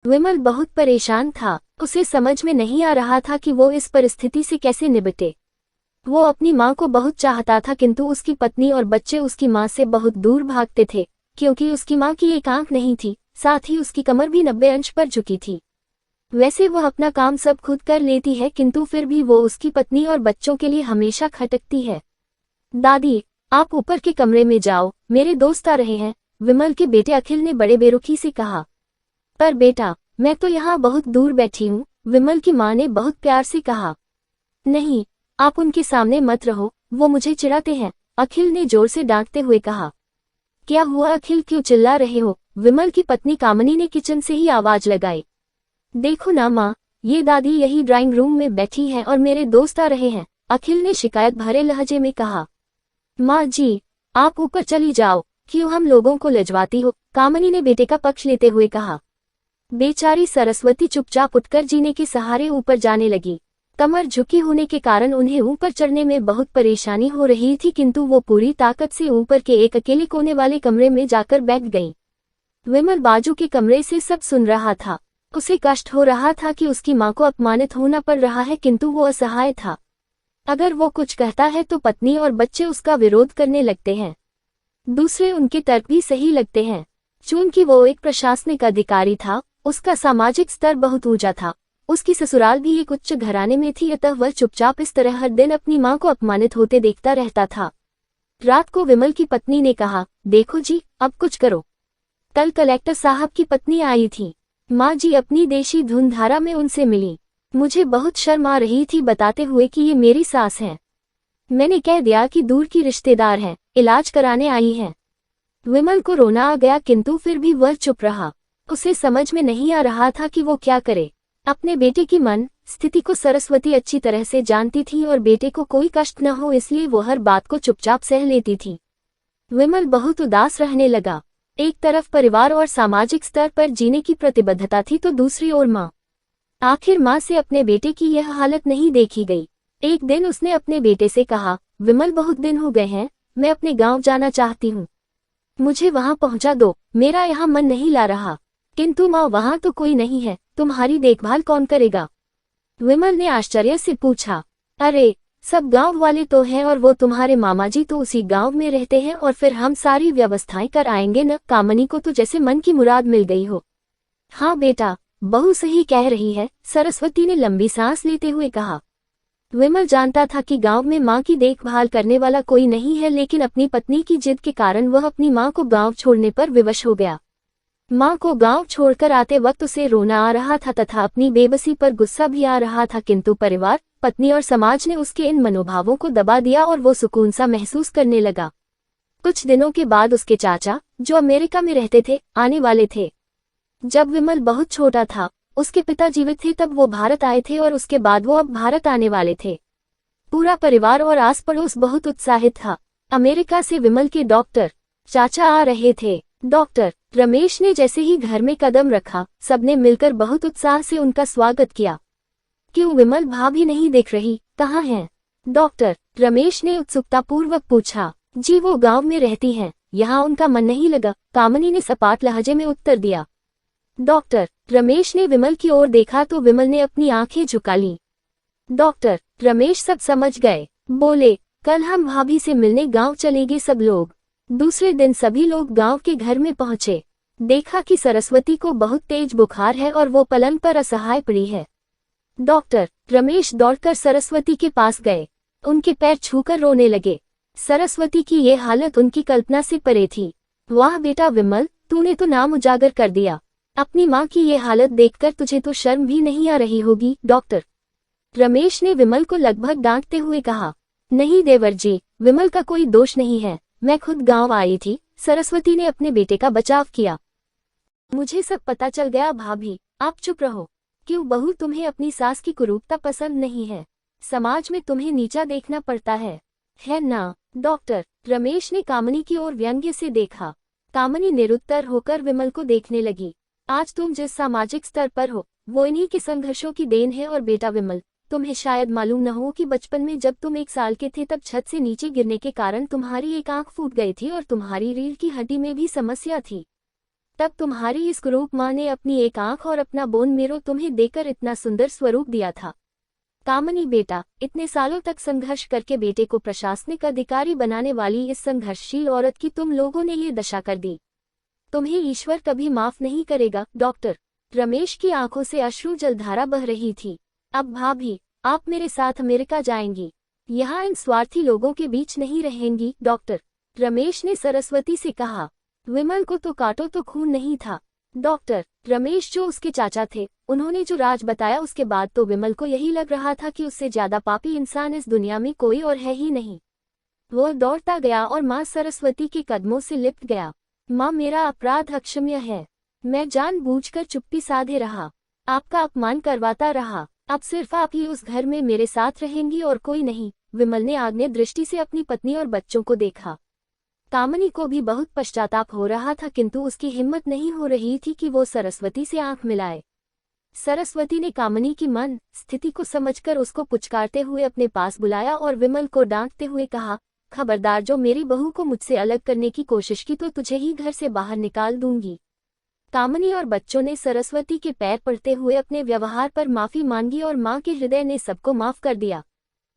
विमल बहुत परेशान था। उसे समझ में नहीं आ रहा था कि वो इस परिस्थिति से कैसे निपटे। वो अपनी माँ को बहुत चाहता था, किंतु उसकी पत्नी और बच्चे उसकी माँ से बहुत दूर भागते थे, क्योंकि उसकी माँ की एक आंख नहीं थी, साथ ही उसकी कमर भी 90 अंश पर झुकी थी। वैसे वह अपना काम सब खुद कर लेती है, किंतु फिर भी वो उसकी पत्नी और बच्चों के लिए हमेशा खटकती है। दादी, आप ऊपर के कमरे में जाओ, मेरे दोस्त आ रहे हैं, विमल के बेटे अखिल ने बड़े बेरुखी से कहा। पर बेटा, मैं तो यहाँ बहुत दूर बैठी हूँ, विमल की माँ ने बहुत प्यार से कहा। नहीं, आप उनके सामने मत रहो, वो मुझे चिढ़ाते हैं, अखिल ने जोर से डांटते हुए कहा। क्या हुआ अखिल, क्यों चिल्ला रहे हो? विमल की पत्नी कामनी ने किचन से ही आवाज लगाई। देखो ना माँ, ये दादी यही ड्राइंग रूम में बैठी है और मेरे दोस्त आ रहे हैं, अखिल ने शिकायत भरे लहजे में कहा। माँ जी, आप ऊपर चली जाओ, क्यों हम लोगों को लजवाती हो? कामनी ने बेटे का पक्ष लेते हुए कहा। बेचारी सरस्वती चुपचाप उठकर जीने के सहारे ऊपर जाने लगी। कमर झुकी होने के कारण उन्हें ऊपर चढ़ने में बहुत परेशानी हो रही थी, किंतु वो पूरी ताकत से ऊपर के एक अकेले कोने वाले कमरे में जाकर बैठ गई। विमल बाजू के कमरे से सब सुन रहा था। उसे कष्ट हो रहा था कि उसकी माँ को अपमानित होना पड़ रहा है, किंतु वो असहाय था। अगर वो कुछ कहता है तो पत्नी और बच्चे उसका विरोध करने लगते हैं। दूसरे उनके तर्क भी सही लगते हैं। चूंकि वो एक प्रशासनिक अधिकारी था, उसका सामाजिक स्तर बहुत ऊंचा था, उसकी ससुराल भी एक उच्च घराने में थी, अतः वह चुपचाप इस तरह हर दिन अपनी माँ को अपमानित होते देखता रहता था। रात को विमल की पत्नी ने कहा, देखो जी, अब कुछ करो। कल कलेक्टर साहब की पत्नी आई थी। माँ जी अपनी देशी धुनधारा में उनसे मिली। मुझे बहुत शर्म आ रही थी बताते हुए कि ये मेरी सास है। मैंने कह दिया कि दूर की रिश्तेदार है, इलाज कराने आई है। विमल को रोना आ गया, किंतु फिर भी वह चुप रहा। उसे समझ में नहीं आ रहा था कि वो क्या करे। अपने बेटे की मन स्थिति को सरस्वती अच्छी तरह से जानती थी और बेटे को कोई कष्ट न हो इसलिए वो हर बात को चुपचाप सह लेती थी। विमल बहुत उदास रहने लगा। एक तरफ परिवार और सामाजिक स्तर पर जीने की प्रतिबद्धता थी, तो दूसरी ओर माँ। आखिर माँ से अपने बेटे की यह हालत नहीं देखी गई। एक दिन उसने अपने बेटे से कहा, विमल बहुत दिन हो गए हैं, मैं अपने गांव जाना चाहती हूँ, मुझे वहां पहुंचा दो, मेरा यहाँ मन नहीं ला रहा। किंतु माँ, वहां तो कोई नहीं है, तुम्हारी देखभाल कौन करेगा? विमल ने आश्चर्य से पूछा। अरे, सब गांव वाले तो हैं और वो तुम्हारे मामा जी तो उसी गांव में रहते हैं और फिर हम सारी व्यवस्थाएं कर आएंगे न। कामनी को तो जैसे मन की मुराद मिल गई हो। हाँ बेटा, बहू सही कह रही है, सरस्वती ने लंबी सांस लेते हुए कहा। विमल जानता था कि गांव में मां की देखभाल करने वाला कोई नहीं है, लेकिन अपनी पत्नी की जिद के कारण वह अपनी मां को गांव छोड़ने पर विवश हो गया। मां को गांव छोड़कर आते वक्त उसे रोना आ रहा था तथा अपनी बेबसी पर गुस्सा भी आ रहा था, किंतु परिवार, पत्नी और समाज ने उसके इन मनोभावों को दबा दिया और वो सुकून सा महसूस करने लगा। कुछ दिनों के बाद उसके चाचा, जो अमेरिका में रहते थे, आने वाले थे। जब विमल बहुत छोटा था, उसके पिता जीवित थे तब वो भारत आए थे और उसके बाद वो अब भारत आने वाले थे। पूरा परिवार और आस पड़ोस बहुत उत्साहित था। अमेरिका से विमल के डॉक्टर चाचा आ रहे थे। डॉक्टर रमेश ने जैसे ही घर में कदम रखा, सबने मिलकर बहुत उत्साह से उनका स्वागत किया। क्यों विमल भाभी नहीं दिख रही, कहाँ हैं? डॉक्टर रमेश ने उत्सुकतापूर्वक पूछा। जी, वो गांव में रहती हैं, यहाँ उनका मन नहीं लगा, कामनी ने सपाट लहजे में उत्तर दिया। डॉक्टर रमेश ने विमल की ओर देखा तो विमल ने अपनी आंखें झुका लीं। डॉक्टर रमेश सब समझ गए, बोले, कल हम भाभी से मिलने गांव चलेंगे सब लोग। दूसरे दिन सभी लोग गांव के घर में पहुंचे। देखा कि सरस्वती को बहुत तेज बुखार है और वो पलंग पर असहाय पड़ी है। डॉक्टर रमेश दौड़कर सरस्वती के पास गए, उनके पैर छूकर रोने लगे। सरस्वती की ये हालत उनकी कल्पना से परे थी। वाह बेटा विमल, तूने तो नाम उजागर कर दिया। अपनी माँ की ये हालत देखकर तुझे तो शर्म भी नहीं आ रही होगी। डॉक्टर रमेश ने विमल को लगभग डांटते हुए कहा। नहीं देवर जी, विमल का कोई दोष नहीं है, मैं खुद गांव आई थी। सरस्वती ने अपने बेटे का बचाव किया। मुझे सब पता चल गया भाभी, आप चुप रहो। क्यों बहू, तुम्हें अपनी सास की कुरूपता पसंद नहीं है? समाज में तुम्हें नीचा देखना पड़ता है ना? डॉक्टर रमेश ने कामनी की ओर व्यंग्य से देखा। कामनी निरुत्तर होकर विमल को देखने लगी। आज तुम जिस सामाजिक स्तर पर हो, वो इन्हीं के संघर्षों की देन है। और बेटा विमल, तुम्हें शायद मालूम न हो कि बचपन में जब तुम 1 साल के थे तब छत से नीचे गिरने के कारण तुम्हारी एक आंख फूट गई थी और तुम्हारी रीढ़ की हड्डी में भी समस्या थी। तब तुम्हारी इस क्रूप माँ ने अपनी एक आंख और अपना बोन मेरो तुम्हें देकर इतना सुंदर स्वरूप दिया था। कामनी बेटा, इतने सालों तक संघर्ष करके बेटे को प्रशासनिक अधिकारी बनाने वाली इस संघर्षशील औरत की तुम लोगों ने ये दशा कर दी। तुम्हें ईश्वर कभी माफ नहीं करेगा। डॉक्टर रमेश की आंखों से अश्रु जलधारा बह रही थी। अब भाभी, आप मेरे साथ अमेरिका जाएंगी, यहाँ इन स्वार्थी लोगों के बीच नहीं रहेंगी। डॉक्टर रमेश ने सरस्वती से कहा। विमल को तो काटो तो खून नहीं था। डॉक्टर रमेश जो उसके चाचा थे, उन्होंने जो राज बताया उसके बाद तो विमल को यही लग रहा था कि उससे ज्यादा पापी इंसान इस दुनिया में कोई और है ही नहीं। वो दौड़ता गया और माँ सरस्वती के कदमों से लिपट गया। माँ, मेरा अपराध अक्षम्य है। मैं जानबूझकर चुप्पी साधे रहा, आपका अपमान करवाता रहा। अब सिर्फ आप ही उस घर में मेरे साथ रहेंगी और कोई नहीं। विमल ने आग्नेय दृष्टि से अपनी पत्नी और बच्चों को देखा। कामनी को भी बहुत पश्चाताप हो रहा था, किंतु उसकी हिम्मत नहीं हो रही थी कि वो सरस्वती से आंख मिलाए। सरस्वती ने कामनी की मन स्थिति को समझकर उसको पुचकारते हुए अपने पास बुलाया और विमल को डांटते हुए कहा, खबरदार, जो मेरी बहू को मुझसे अलग करने की कोशिश की तो तुझे ही घर से बाहर निकाल दूंगी। कामनी और बच्चों ने सरस्वती के पैर पड़ते हुए अपने व्यवहार पर माफी मांगी और मां के हृदय ने सबको माफ कर दिया।